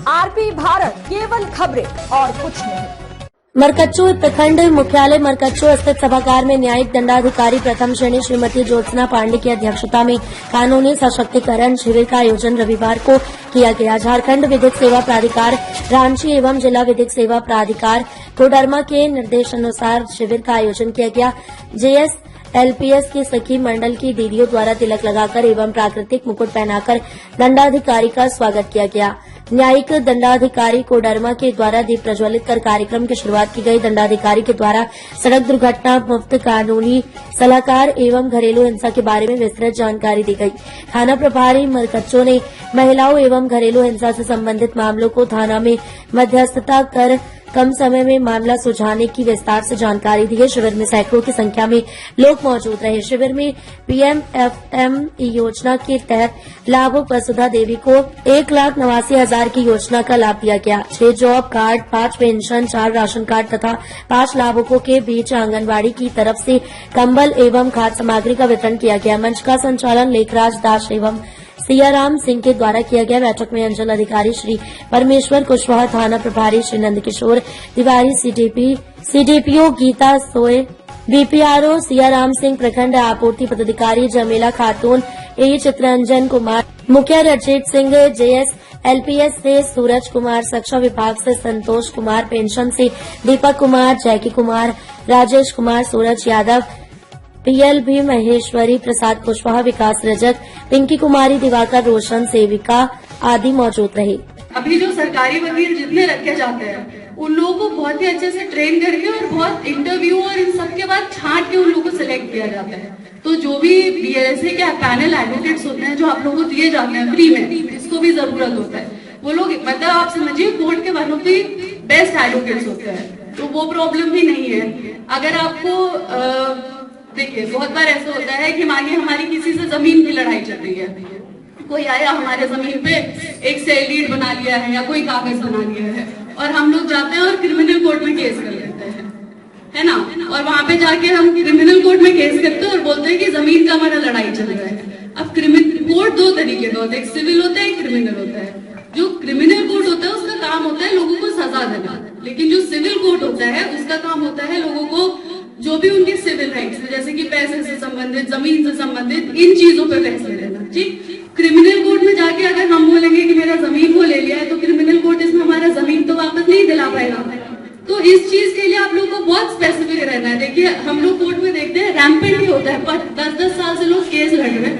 RP Bharat, केवल खबरें और कुछ नहीं। मरकच्चो प्रखंड मुख्यालय मरकच्चो स्थित सभागार में न्यायिक दंडाधिकारी प्रथम श्रेणी श्रीमती ज्योत्सना पांडे की अध्यक्षता में कानूनी सशक्तिकरण शिविर का आयोजन रविवार को किया गया। झारखंड विधिक सेवा प्राधिकार रांची एवं जिला विधिक सेवा प्राधिकार कोडरमा के निर्देशानुसार शिविर का आयोजन किया गया। जेएस एलपीएस की सखी मंडल की दीदियों द्वारा तिलक लगाकर एवं प्राकृतिक मुकुट पहनाकर दंडाधिकारी का स्वागत किया गया। न्यायिक दंडाधिकारी कोडरमा के द्वारा दीप प्रज्वलित कर कार्यक्रम की शुरुआत की गई। दंडाधिकारी के द्वारा सड़क दुर्घटना मुक्त कानूनी सलाहकार एवं घरेलू हिंसा के बारे में विस्तृत जानकारी दी गई। थाना प्रभारी मरकच्चो ने महिलाओं एवं घरेलू हिंसा से संबंधित मामलों को थाना में मध्यस्थता कर कम समय में मामला सुलझाने की विस्तार से जानकारी दी है। शिविर में सैकड़ों की संख्या में लोग मौजूद रहे। शिविर में पीएमएफएमई योजना के तहत लाभुक वसुधा देवी को 1,89,000 की योजना का लाभ दिया गया। 6 job card, 5 pension, 4 ration card तथा 5 लाभुकों के बीच आंगनबाड़ी की तरफ से कंबल एवं खाद्य सामग्री का वितरण किया गया। मंच का संचालन लेखराज दास एवं सियाराम सिंह के द्वारा किया गया। बैठक में अंचल अधिकारी श्री परमेश्वर कुशवाहा, थाना प्रभारी श्री नंदकिशोर तिवारी, सीडीपीओ गीता सोए, बीपीआरओ सियाराम सिंह, प्रखंड आपूर्ति पदाधिकारी जमीला खातून, ए चित्रंजन कुमार, मुखिया रंजीत सिंह, जेएस एलपीएस से सूरज कुमार, शिक्षा विभाग से संतोष कुमार, पेंशन से दीपक कुमार, जैकी कुमार, राजेश कुमार, सूरज यादव, पीएलभी महेश्वरी, प्रसाद कुशवाहा, विकास रजक, पिंकी कुमारी, दिवाकर रोशन, सेविका आदि मौजूद रहे। अभी जो सरकारी वकील जितने रखे जाते हैं उन लोगों को बहुत ही अच्छे से ट्रेन करके और बहुत इंटरव्यू और इन सब के बाद छांट के उन लोगों को सिलेक्ट किया जाता है। तो जो भी बीएलएसए के पैनल एडवोकेट्स होते हैं जो आप लोगों को दिए जाते हैं फ्री में, जिसको भी जरूरत होता है, वो लोग मतलब आप समझिए कोर्ट के one of the best advocates होते हैं। तो वो प्रॉब्लम भी नहीं है। अगर आपको देखिए बहुत बार ऐसा होता है कि मानिए हमारी किसी से जमीन की लड़ाई चल रही है, कोई आया हमारे जमीन पे एक सेल डीड बना लिया है या कोई कागज बना लिया है और हम लोग जाते हैं और क्रिमिनल कोर्ट में केस कर लेते हैं, है ना। और वहां पे जाके हम क्रिमिनल कोर्ट में केस करते हैं और बोलते हैं कि जमीन का हमारा लड़ाई चल रहा है। अब क्रिमिनल कोर्ट 2 तरीके का होता है, एक सिविल होता है, एक क्रिमिनल होता है। जो क्रिमिनल कोर्ट होता है उसका काम होता है लोगों को सजा देना, लेकिन जो सिविल कोर्ट होता है उसका काम होता है लोगों को जो भी उनके सिविल राइट्स है, जैसे कि पैसे से संबंधित, जमीन से संबंधित, इन चीजों पे फैसले लेना। ठीक, क्रिमिनल कोर्ट में जाके अगर हम बोलेंगे कि मेरा जमीन को ले लिया है तो क्रिमिनल कोर्ट इसमें हमारा जमीन तो वापस नहीं दिला पाएगा। तो इस चीज के लिए आप लोग को बहुत स्पेसिफिक रहना है। देखिए हम लोग कोर्ट में देखते हैं रैम्पेंट ही होता है, 10-10 साल से लोग केस लड़ रहे हैं।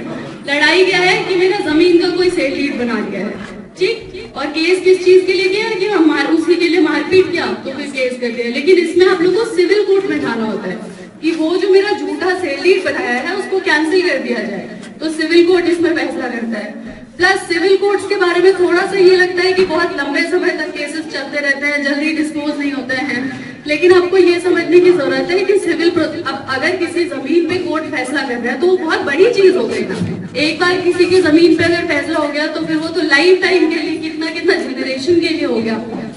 लड़ाई क्या है कि मेरा जमीन का कोई सेल डीड बना दिया है, ठीक, और केस किस चीज के लिए किया कि हम उसी के लिए मारपीट किया तो फिर केस कर दिया। लेकिन इसमें आप लोग को सिविल कोर्ट में जाना होता है कि वो जो मेरा झूठा सेल डीड बनाया है उसको कैंसिल कर दिया जाए, तो सिविल कोर्ट इसमें फैसला करता है। प्लस सिविल कोर्ट्स के बारे में थोड़ा सा ये लगता है कि बहुत लंबे समय तक केसेस चलते रहते हैं, जल्दी डिस्पोज नहीं होते हैं। लेकिन आपको ये समझने की जरूरत है कि सिविल अब अगर किसी जमीन पे कोर्ट फैसला कर रहा है तो वो बहुत बड़ी चीज हो गई ना। एक बार किसी की जमीन पे अगर फैसला हो गया तो फिर वो तो लाइफ टाइम के लिए, कितना जनरेशन के लिए हो गया,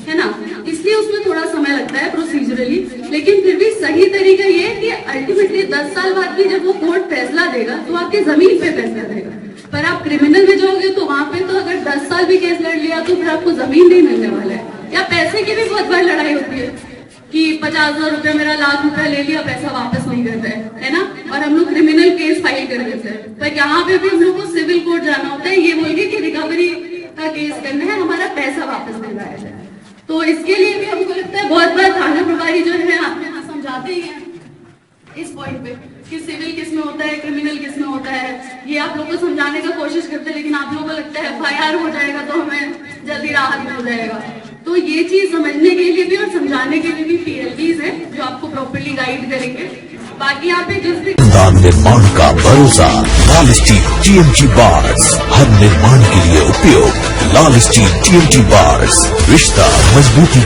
है ना। इसलिए उसमें थोड़ा समय लगता है प्रोसीजरली, लेकिन फिर भी सही तरीका ये है कि अल्टीमेटली 10 साल बाद भी जब वो कोर्ट फैसला देगा तो आपकी जमीन पे फैसला देगा। पर आप क्रिमिनल में जाओगे तो वहां पे तो अगर 10 साल भी केस लड़ लिया तो फिर आपको जमीन नहीं मिलने वाला है। या पैसे की भी बहुत बार लड़ाई होती है कि 50,000 रुपया मेरा, लाख रुपया ले लिया, पैसा वापस नहीं करता है ना। और हम लोग क्रिमिनल केस फाइल कर देते हैं, पर यहाँ पे भी हम लोग को सिविल कोर्ट जाना होता है ये बोल के कि रिकवरी का केस करना है, हमारा पैसा वापस दिलवाया जाए। तो इसके लिए भी हमको लगता है बहुत बार थाना प्रभारी जो है आपके यहाँ समझाते ही है इस पॉइंट पे कि सिविल किस में होता है, क्रिमिनल किस में होता है। ये आप लोग को समझाने का कोशिश करते हैं, लेकिन आप लोगों को लगता है एफआईआर हो जाएगा तो हमें जल्दी राहत मिल जाएगा। तो ये चीज समझने के लिए भी और समझाने के लिए भी पीएलबीज है जो आपको प्रॉपर्ली गाइड करेंगे। बाकी यहाँ पे जिस निर्माण का भरोसा लाल स्टील टीएमटी बार्स, हर निर्माण के लिए उपयोग लाल स्टील टीएमटी बार्स, रिश्ता मजबूती